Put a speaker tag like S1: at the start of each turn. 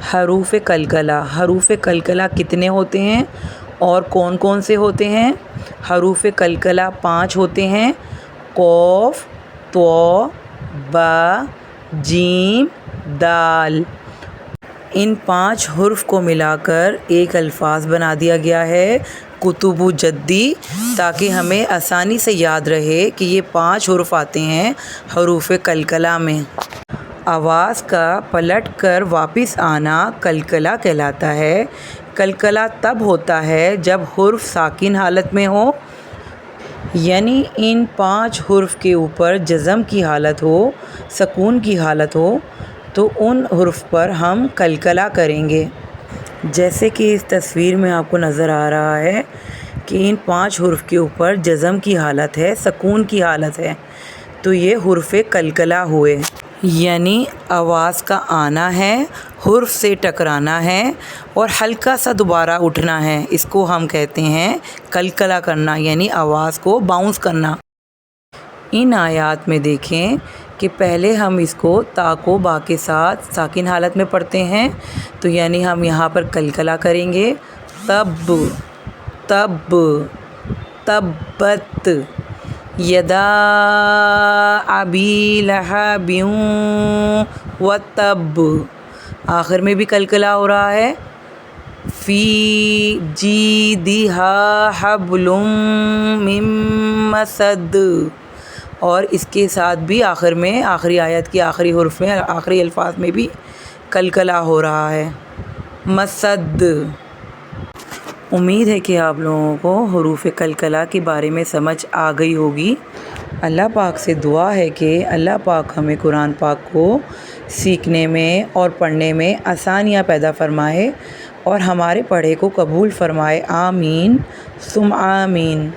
S1: حروف کلکلہ، حروف کلکلہ کتنے ہوتے ہیں اور کون کون سے ہوتے ہیں؟ حروف کلکلہ 5 ہوتے ہیں: قوف، طو، با، جیم، دال۔ ان 5 حروف کو ملا کر ایک الفاظ بنا دیا گیا ہے کتب جدی، تاکہ ہمیں آسانی سے یاد رہے کہ یہ 5 حروف آتے ہیں حروف کلکلہ میں۔ آواز کا پلٹ کر واپس آنا کلکلہ کہلاتا ہے۔ کلکلہ تب ہوتا ہے جب حرف ساکن حالت میں ہو، یعنی ان 5 حروف کے اوپر جزم کی حالت ہو، سکون کی حالت ہو، تو ان حروف پر ہم کلکلہ کریں گے۔ جیسے کہ اس تصویر میں آپ کو نظر آ رہا ہے کہ ان 5 حروف کے اوپر جزم کی حالت ہے، سکون کی حالت ہے، تو یہ حروف کلکلہ ہوئے۔ یعنی آواز کا آنا ہے، حرف سے ٹکرانا ہے اور ہلکا سا دوبارہ اٹھنا ہے، اس کو ہم کہتے ہیں کلکلہ کرنا، یعنی آواز کو باؤنس کرنا۔ ان آیات میں دیکھیں کہ پہلے ہم اس کو تا کو با کے ساتھ ساکن حالت میں پڑھتے ہیں، تو یعنی ہم یہاں پر کلکلہ کریں گے: تب، تب، تبت، یدا ابی لہب وتب۔ آخر میں بھی کلکلہ ہو رہا ہے: فی جیدہا حبل من مسد۔ اور اس کے ساتھ بھی آخر میں، آخری آیت کی آخری حرف میں، آخری الفاظ میں بھی کلکلہ ہو رہا ہے: مسد۔ امید ہے کہ آپ لوگوں کو حروف کلکلہ کے بارے میں سمجھ آ گئی ہوگی۔ اللہ پاک سے دعا ہے کہ اللہ پاک ہمیں قرآن پاک کو سیکھنے میں اور پڑھنے میں آسانیاں پیدا فرمائے اور ہمارے پڑھے کو قبول فرمائے۔ آمین ثم آمین۔